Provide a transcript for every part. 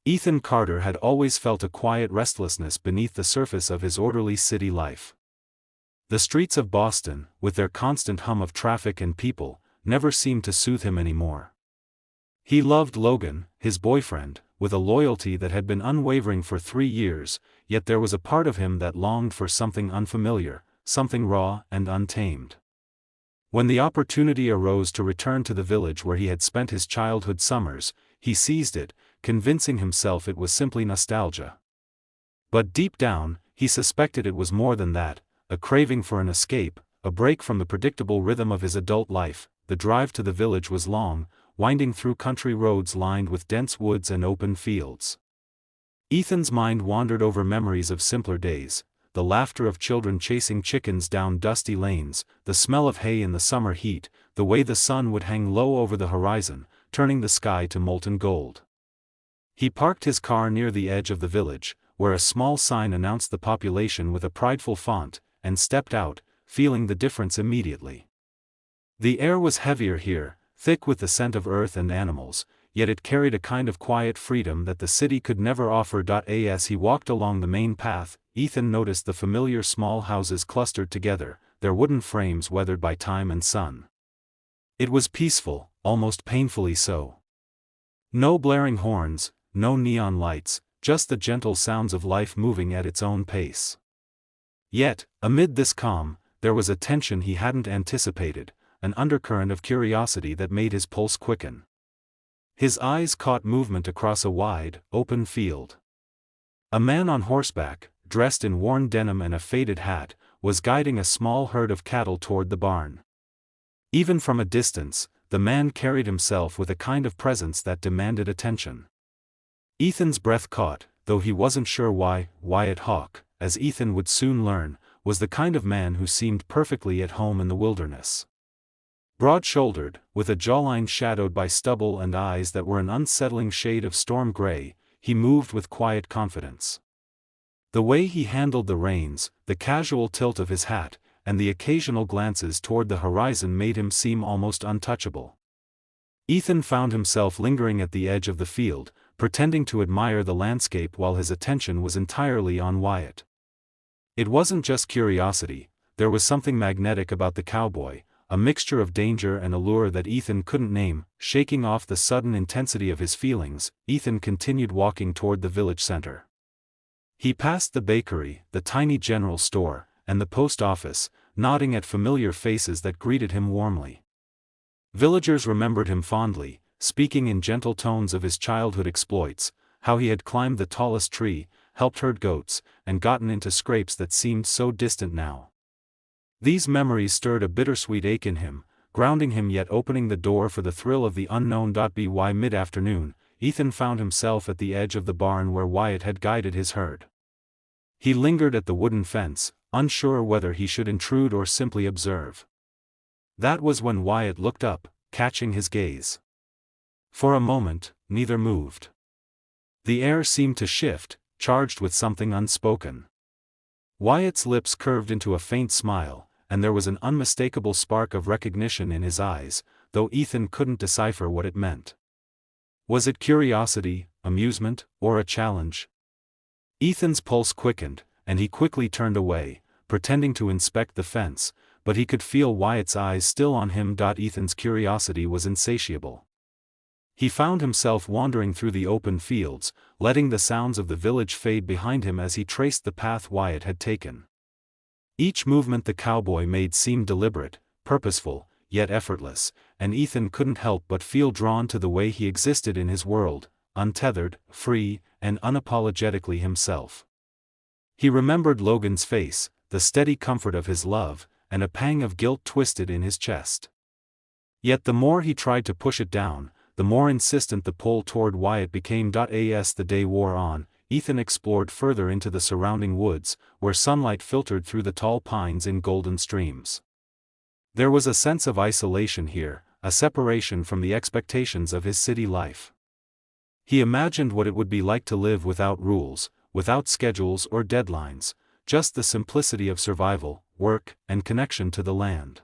Ethan Carter had always felt a quiet restlessness beneath the surface of his orderly city life. The streets of Boston, with their constant hum of traffic and people, never seemed to soothe him anymore. He loved Logan, his boyfriend, with a loyalty that had been unwavering for 3 years, yet there was a part of him that longed for something unfamiliar, something raw and untamed. When the opportunity arose to return to the village where he had spent his childhood summers, he seized it, convincing himself it was simply nostalgia. But deep down, he suspected it was more than that, a craving for an escape, a break from the predictable rhythm of his adult life. The drive to the village was long, winding through country roads lined with dense woods and open fields. Ethan's mind wandered over memories of simpler days, the laughter of children chasing chickens down dusty lanes, the smell of hay in the summer heat, the way the sun would hang low over the horizon, turning the sky to molten gold. He parked his car near the edge of the village, where a small sign announced the population with a prideful font, and stepped out, feeling the difference immediately. The air was heavier here, thick with the scent of earth and animals, yet it carried a kind of quiet freedom that the city could never offer. As he walked along the main path, Ethan noticed the familiar small houses clustered together, their wooden frames weathered by time and sun. It was peaceful, almost painfully so. No blaring horns, no neon lights, just the gentle sounds of life moving at its own pace. Yet, amid this calm, there was a tension he hadn't anticipated, an undercurrent of curiosity that made his pulse quicken. His eyes caught movement across a wide, open field. A man on horseback, dressed in worn denim and a faded hat, was guiding a small herd of cattle toward the barn. Even from a distance, the man carried himself with a kind of presence that demanded attention. Ethan's breath caught, though he wasn't sure why. Wyatt Hawke, as Ethan would soon learn, was the kind of man who seemed perfectly at home in the wilderness. Broad-shouldered, with a jawline shadowed by stubble and eyes that were an unsettling shade of storm gray, he moved with quiet confidence. The way he handled the reins, the casual tilt of his hat, and the occasional glances toward the horizon made him seem almost untouchable. Ethan found himself lingering at the edge of the field, pretending to admire the landscape while his attention was entirely on Wyatt. It wasn't just curiosity, there was something magnetic about the cowboy, a mixture of danger and allure that Ethan couldn't name. Shaking off the sudden intensity of his feelings, Ethan continued walking toward the village center. He passed the bakery, the tiny general store, and the post office, nodding at familiar faces that greeted him warmly. Villagers remembered him fondly, speaking in gentle tones of his childhood exploits, how he had climbed the tallest tree, helped herd goats, and gotten into scrapes that seemed so distant now. These memories stirred a bittersweet ache in him, grounding him yet opening the door for the thrill of the unknown. By mid-afternoon, Ethan found himself at the edge of the barn where Wyatt had guided his herd. He lingered at the wooden fence, unsure whether he should intrude or simply observe. That was when Wyatt looked up, catching his gaze. For a moment, neither moved. The air seemed to shift, charged with something unspoken. Wyatt's lips curved into a faint smile, and there was an unmistakable spark of recognition in his eyes, though Ethan couldn't decipher what it meant. Was it curiosity, amusement, or a challenge? Ethan's pulse quickened, and he quickly turned away, pretending to inspect the fence, but he could feel Wyatt's eyes still on him. Ethan's curiosity was insatiable. He found himself wandering through the open fields, letting the sounds of the village fade behind him as he traced the path Wyatt had taken. Each movement the cowboy made seemed deliberate, purposeful, yet effortless, and Ethan couldn't help but feel drawn to the way he existed in his world, untethered, free, and unapologetically himself. He remembered Logan's face, the steady comfort of his love, and a pang of guilt twisted in his chest. Yet the more he tried to push it down, the more insistent the pull toward Wyatt became. As the day wore on, Ethan explored further into the surrounding woods, where sunlight filtered through the tall pines in golden streams. There was a sense of isolation here, a separation from the expectations of his city life. He imagined what it would be like to live without rules, without schedules or deadlines, just the simplicity of survival, work, and connection to the land.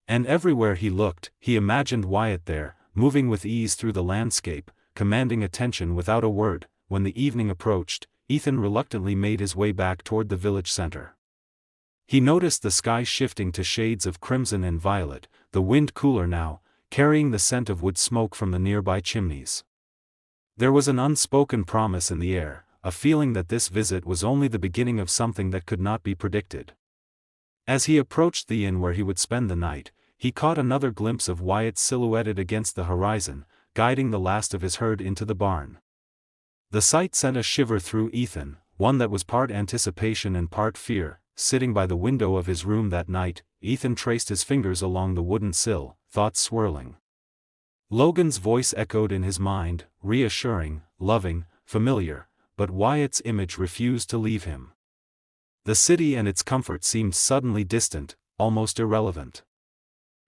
And everywhere he looked, he imagined Wyatt there, moving with ease through the landscape, commanding attention without a word. When the evening approached, Ethan reluctantly made his way back toward the village center. He noticed the sky shifting to shades of crimson and violet, the wind cooler now, carrying the scent of wood smoke from the nearby chimneys. There was an unspoken promise in the air, a feeling that this visit was only the beginning of something that could not be predicted. As he approached the inn where he would spend the night, he caught another glimpse of Wyatt silhouetted against the horizon, guiding the last of his herd into the barn. The sight sent a shiver through Ethan, one that was part anticipation and part fear. Sitting by the window of his room that night, Ethan traced his fingers along the wooden sill, thoughts swirling. Logan's voice echoed in his mind, reassuring, loving, familiar, but Wyatt's image refused to leave him. The city and its comfort seemed suddenly distant, almost irrelevant.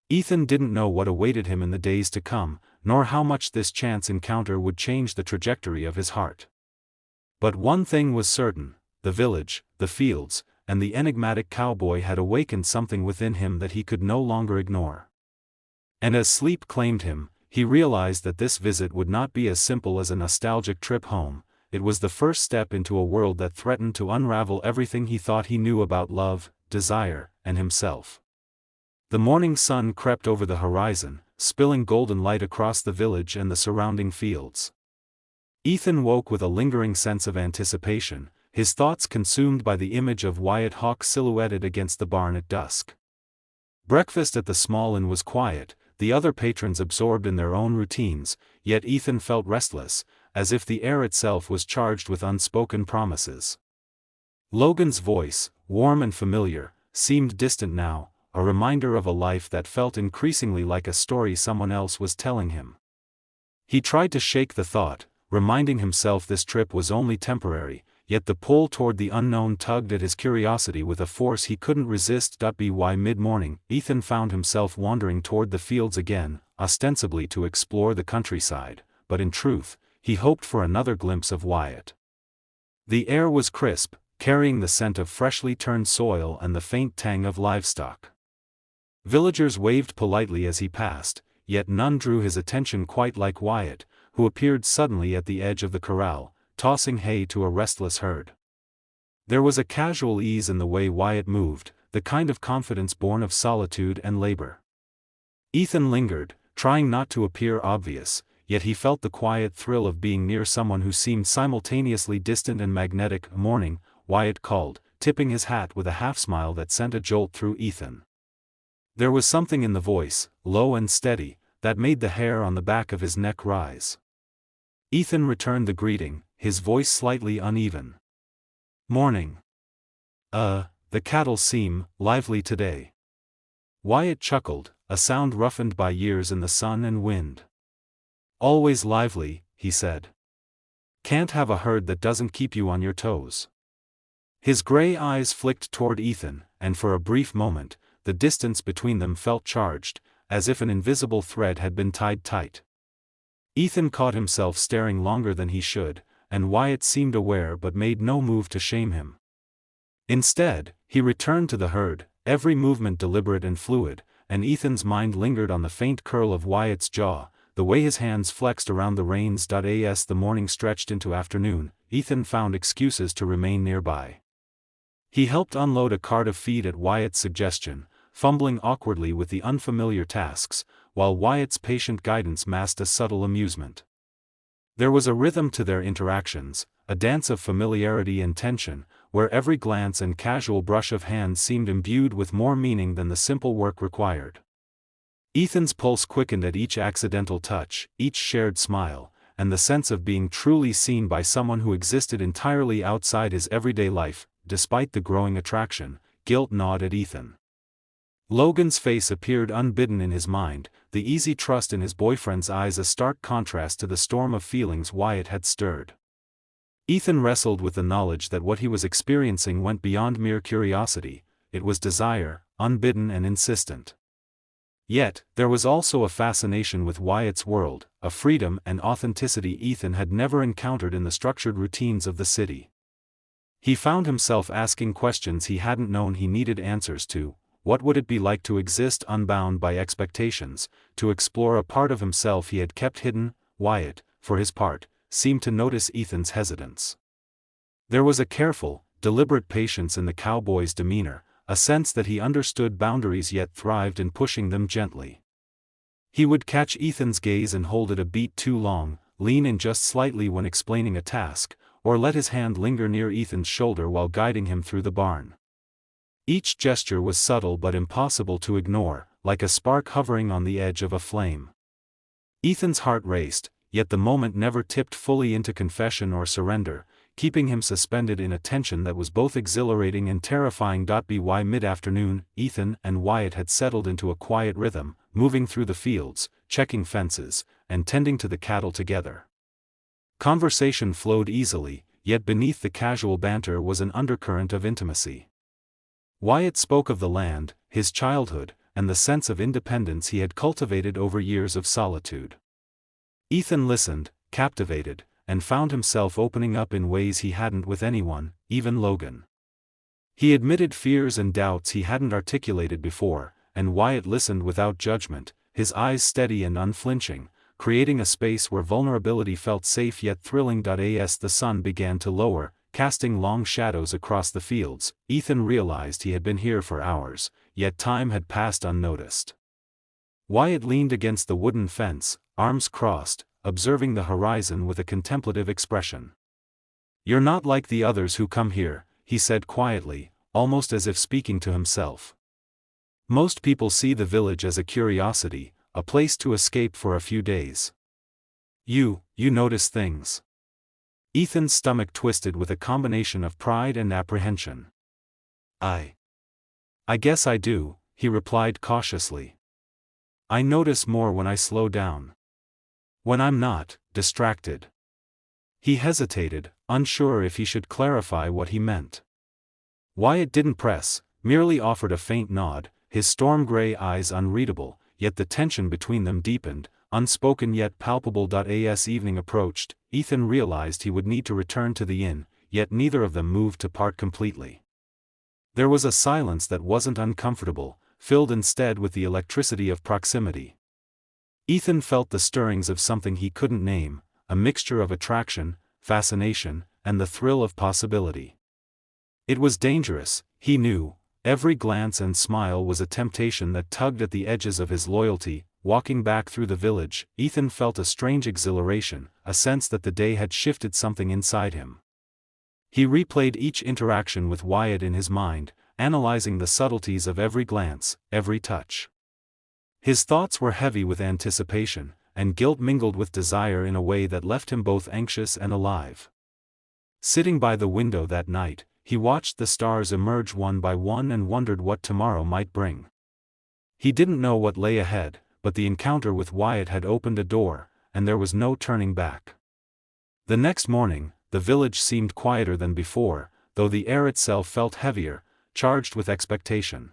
Ethan didn't know what awaited him in the days to come, nor how much this chance encounter would change the trajectory of his heart. But one thing was certain: the village, the fields, and the enigmatic cowboy had awakened something within him that he could no longer ignore. And as sleep claimed him, he realized that this visit would not be as simple as a nostalgic trip home. It was the first step into a world that threatened to unravel everything he thought he knew about love, desire, and himself. The morning sun crept over the horizon, spilling golden light across the village and the surrounding fields. Ethan woke with a lingering sense of anticipation, his thoughts consumed by the image of Wyatt Hawke silhouetted against the barn at dusk. Breakfast at the small inn was quiet, the other patrons absorbed in their own routines, yet Ethan felt restless, as if the air itself was charged with unspoken promises. Logan's voice, warm and familiar, seemed distant now, a reminder of a life that felt increasingly like a story someone else was telling him. He tried to shake the thought, reminding himself this trip was only temporary, yet the pull toward the unknown tugged at his curiosity with a force he couldn't resist. By mid-morning, Ethan found himself wandering toward the fields again, ostensibly to explore the countryside, but in truth, he hoped for another glimpse of Wyatt. The air was crisp, carrying the scent of freshly turned soil and the faint tang of livestock. Villagers waved politely as he passed, yet none drew his attention quite like Wyatt, who appeared suddenly at the edge of the corral, tossing hay to a restless herd. There was a casual ease in the way Wyatt moved, the kind of confidence born of solitude and labor. Ethan lingered, trying not to appear obvious, yet he felt the quiet thrill of being near someone who seemed simultaneously distant and magnetic. "Morning," Wyatt called, tipping his hat with a half-smile that sent a jolt through Ethan. There was something in the voice, low and steady, that made the hair on the back of his neck rise. Ethan returned the greeting, his voice slightly uneven. "Morning. The cattle seem lively today." Wyatt chuckled, a sound roughened by years in the sun and wind. "Always lively," he said. "Can't have a herd that doesn't keep you on your toes." His gray eyes flicked toward Ethan, and for a brief moment, the distance between them felt charged, as if an invisible thread had been tied tight. Ethan caught himself staring longer than he should, and Wyatt seemed aware but made no move to shame him. Instead, he returned to the herd, every movement deliberate and fluid, and Ethan's mind lingered on the faint curl of Wyatt's jaw, the way his hands flexed around the reins. As the morning stretched into afternoon, Ethan found excuses to remain nearby. He helped unload a cart of feed at Wyatt's suggestion, fumbling awkwardly with the unfamiliar tasks, while Wyatt's patient guidance masked a subtle amusement. There was a rhythm to their interactions, a dance of familiarity and tension, where every glance and casual brush of hands seemed imbued with more meaning than the simple work required. Ethan's pulse quickened at each accidental touch, each shared smile, and the sense of being truly seen by someone who existed entirely outside his everyday life. Despite the growing attraction, guilt gnawed at Ethan. Logan's face appeared unbidden in his mind, the easy trust in his boyfriend's eyes a stark contrast to the storm of feelings Wyatt had stirred. Ethan wrestled with the knowledge that what he was experiencing went beyond mere curiosity, it was desire, unbidden and insistent. Yet, there was also a fascination with Wyatt's world, a freedom and authenticity Ethan had never encountered in the structured routines of the city. He found himself asking questions he hadn't known he needed answers to. What would it be like to exist unbound by expectations, to explore a part of himself he had kept hidden? Wyatt, for his part, seemed to notice Ethan's hesitance. There was a careful, deliberate patience in the cowboy's demeanor, a sense that he understood boundaries yet thrived in pushing them gently. He would catch Ethan's gaze and hold it a beat too long, lean in just slightly when explaining a task, or let his hand linger near Ethan's shoulder while guiding him through the barn. Each gesture was subtle but impossible to ignore, like a spark hovering on the edge of a flame. Ethan's heart raced, yet the moment never tipped fully into confession or surrender, keeping him suspended in a tension that was both exhilarating and terrifying. By mid-afternoon, Ethan and Wyatt had settled into a quiet rhythm, moving through the fields, checking fences, and tending to the cattle together. Conversation flowed easily, yet beneath the casual banter was an undercurrent of intimacy. Wyatt spoke of the land, his childhood, and the sense of independence he had cultivated over years of solitude. Ethan listened, captivated, and found himself opening up in ways he hadn't with anyone, even Logan. He admitted fears and doubts he hadn't articulated before, and Wyatt listened without judgment, his eyes steady and unflinching, creating a space where vulnerability felt safe yet thrilling. As the sun began to lower, casting long shadows across the fields, Ethan realized he had been here for hours, yet time had passed unnoticed. Wyatt leaned against the wooden fence, arms crossed, observing the horizon with a contemplative expression. "You're not like the others who come here," he said quietly, almost as if speaking to himself. "Most people see the village as a curiosity, a place to escape for a few days. You notice things." Ethan's stomach twisted with a combination of pride and apprehension. I guess I do," he replied cautiously. "I notice more when I slow down. When I'm not distracted." He hesitated, unsure if he should clarify what he meant. Wyatt didn't press, merely offered a faint nod, his storm-gray eyes unreadable, yet the tension between them deepened, unspoken yet palpable. As evening approached, Ethan realized he would need to return to the inn, yet neither of them moved to part completely. There was a silence that wasn't uncomfortable, filled instead with the electricity of proximity. Ethan felt the stirrings of something he couldn't name, a mixture of attraction, fascination, and the thrill of possibility. It was dangerous, he knew. Every glance and smile was a temptation that tugged at the edges of his loyalty. Walking back through the village, Ethan felt a strange exhilaration, a sense that the day had shifted something inside him. He replayed each interaction with Wyatt in his mind, analyzing the subtleties of every glance, every touch. His thoughts were heavy with anticipation, and guilt mingled with desire in a way that left him both anxious and alive. Sitting by the window that night, he watched the stars emerge one by one and wondered what tomorrow might bring. He didn't know what lay ahead, but the encounter with Wyatt had opened a door, and there was no turning back. The next morning, the village seemed quieter than before, though the air itself felt heavier, charged with expectation.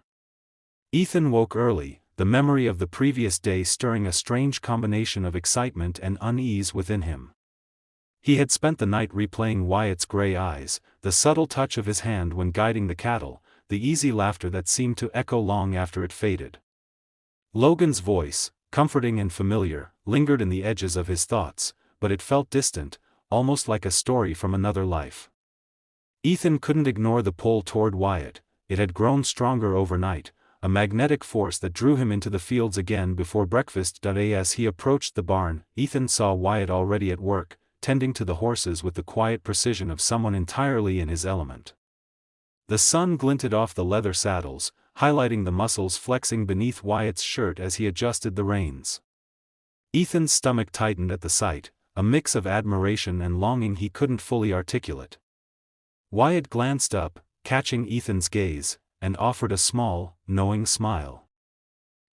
Ethan woke early, the memory of the previous day stirring a strange combination of excitement and unease within him. He had spent the night replaying Wyatt's gray eyes, the subtle touch of his hand when guiding the cattle, the easy laughter that seemed to echo long after it faded. Logan's voice, comforting and familiar, lingered in the edges of his thoughts, but it felt distant, almost like a story from another life. Ethan couldn't ignore the pull toward Wyatt. It had grown stronger overnight, a magnetic force that drew him into the fields again before breakfast. As he approached the barn, Ethan saw Wyatt already at work, tending to the horses with the quiet precision of someone entirely in his element. The sun glinted off the leather saddles, highlighting the muscles flexing beneath Wyatt's shirt as he adjusted the reins. Ethan's stomach tightened at the sight, a mix of admiration and longing he couldn't fully articulate. Wyatt glanced up, catching Ethan's gaze, and offered a small, knowing smile.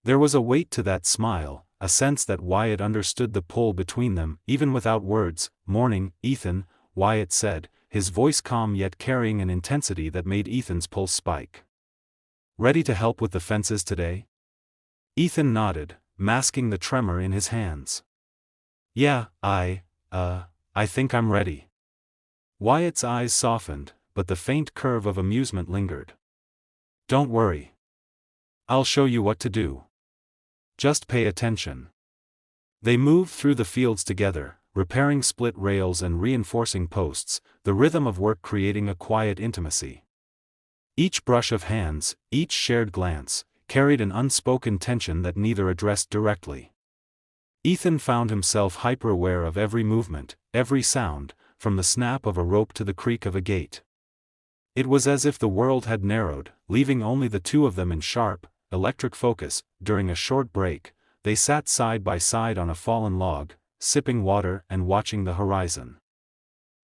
There was a weight to that smile, a sense that Wyatt understood the pull between them, even without words. "Morning, Ethan," Wyatt said, his voice calm yet carrying an intensity that made Ethan's pulse spike. "Ready to help with the fences today?" Ethan nodded, masking the tremor in his hands. "Yeah, I think I'm ready." Wyatt's eyes softened, but the faint curve of amusement lingered. "Don't worry. I'll show you what to do. Just pay attention." They moved through the fields together, repairing split rails and reinforcing posts, the rhythm of work creating a quiet intimacy. Each brush of hands, each shared glance, carried an unspoken tension that neither addressed directly. Ethan found himself hyper-aware of every movement, every sound, from the snap of a rope to the creak of a gate. It was as if the world had narrowed, leaving only the two of them in sharp, electric focus. During a short break, they sat side by side on a fallen log, sipping water and watching the horizon.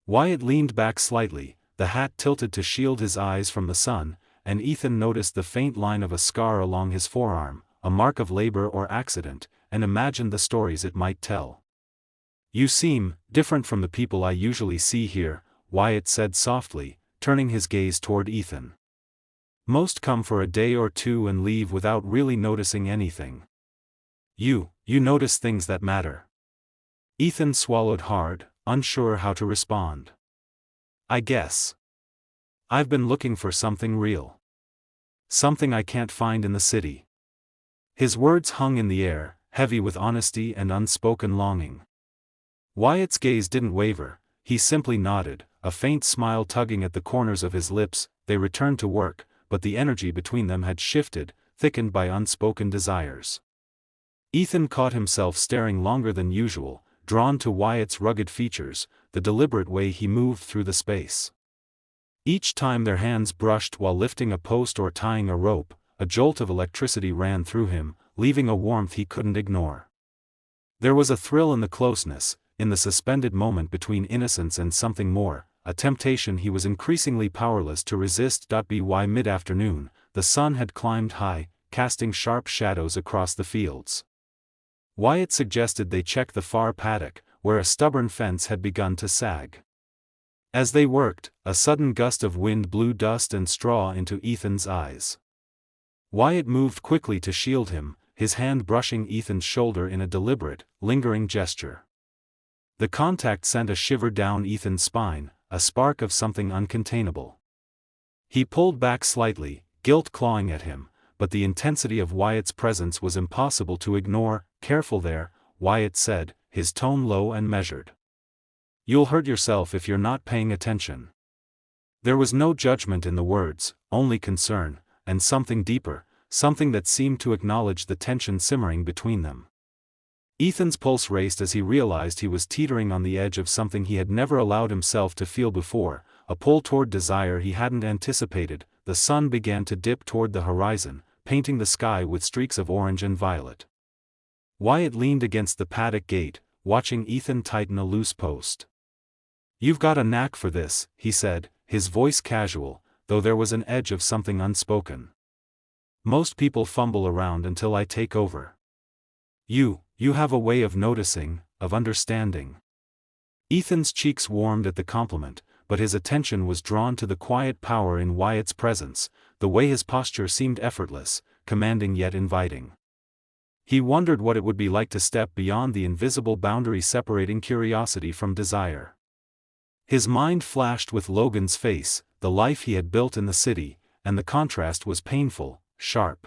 Wyatt leaned back slightly, the hat tilted to shield his eyes from the sun, and Ethan noticed the faint line of a scar along his forearm, a mark of labor or accident, and imagined the stories it might tell. "You seem different from the people I usually see here," Wyatt said softly, turning his gaze toward Ethan. "Most come for a day or two and leave without really noticing anything. You notice things that matter." Ethan swallowed hard, unsure how to respond. "I guess. I've been looking for something real. Something I can't find in the city." His words hung in the air, heavy with honesty and unspoken longing. Wyatt's gaze didn't waver, he simply nodded, a faint smile tugging at the corners of his lips. They returned to work, but the energy between them had shifted, thickened by unspoken desires. Ethan caught himself staring longer than usual, drawn to Wyatt's rugged features, the deliberate way he moved through the space. Each time their hands brushed while lifting a post or tying a rope, a jolt of electricity ran through him, leaving a warmth he couldn't ignore. There was a thrill in the closeness, in the suspended moment between innocence and something more, a temptation he was increasingly powerless to resist. By mid-afternoon, the sun had climbed high, casting sharp shadows across the fields. Wyatt suggested they check the far paddock, where a stubborn fence had begun to sag. As they worked, a sudden gust of wind blew dust and straw into Ethan's eyes. Wyatt moved quickly to shield him, his hand brushing Ethan's shoulder in a deliberate, lingering gesture. The contact sent a shiver down Ethan's spine, a spark of something uncontainable. He pulled back slightly, guilt clawing at him, but the intensity of Wyatt's presence was impossible to ignore. "Careful there," Wyatt said, his tone low and measured. "You'll hurt yourself if you're not paying attention." There was no judgment in the words, only concern, and something deeper, something that seemed to acknowledge the tension simmering between them. Ethan's pulse raced as he realized he was teetering on the edge of something he had never allowed himself to feel before, a pull toward desire he hadn't anticipated. The sun began to dip toward the horizon, painting the sky with streaks of orange and violet. Wyatt leaned against the paddock gate, watching Ethan tighten a loose post. "You've got a knack for this," he said, his voice casual, though there was an edge of something unspoken. "Most people fumble around until I take over. You have a way of noticing, of understanding." Ethan's cheeks warmed at the compliment, but his attention was drawn to the quiet power in Wyatt's presence, the way his posture seemed effortless, commanding yet inviting. He wondered what it would be like to step beyond the invisible boundary separating curiosity from desire. His mind flashed with Logan's face, the life he had built in the city, and the contrast was painful, sharp.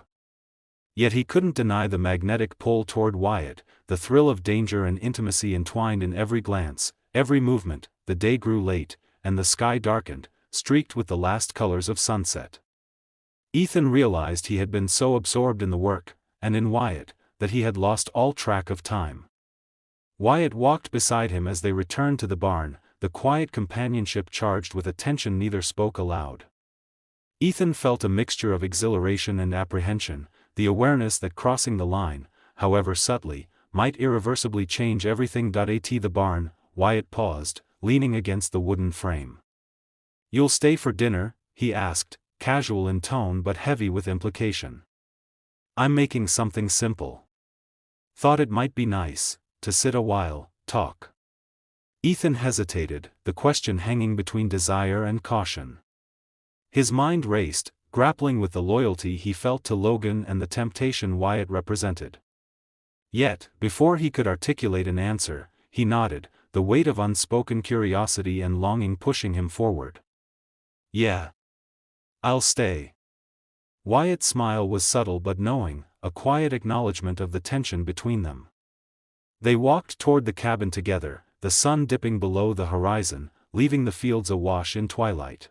Yet he couldn't deny the magnetic pull toward Wyatt, the thrill of danger and intimacy entwined in every glance, every movement. The day grew late, and the sky darkened, streaked with the last colors of sunset. Ethan realized he had been so absorbed in the work, and in Wyatt, that he had lost all track of time. Wyatt walked beside him as they returned to the barn, the quiet companionship charged with a tension neither spoke aloud. Ethan felt a mixture of exhilaration and apprehension, the awareness that crossing the line, however subtly, might irreversibly change everything. At the barn, Wyatt paused, leaning against the wooden frame. "You'll stay for dinner?" he asked, casual in tone but heavy with implication. "I'm making something simple. Thought it might be nice to sit a while, talk." Ethan hesitated, the question hanging between desire and caution. His mind raced, grappling with the loyalty he felt to Logan and the temptation Wyatt represented. Yet, before he could articulate an answer, he nodded, the weight of unspoken curiosity and longing pushing him forward. "Yeah. I'll stay." Wyatt's smile was subtle but knowing, a quiet acknowledgement of the tension between them. They walked toward the cabin together, the sun dipping below the horizon, leaving the fields awash in twilight.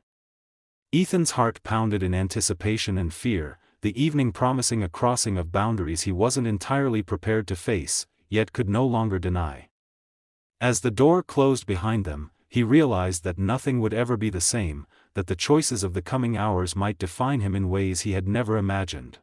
Ethan's heart pounded in anticipation and fear, the evening promising a crossing of boundaries he wasn't entirely prepared to face, yet could no longer deny. As the door closed behind them, he realized that nothing would ever be the same, that the choices of the coming hours might define him in ways he had never imagined.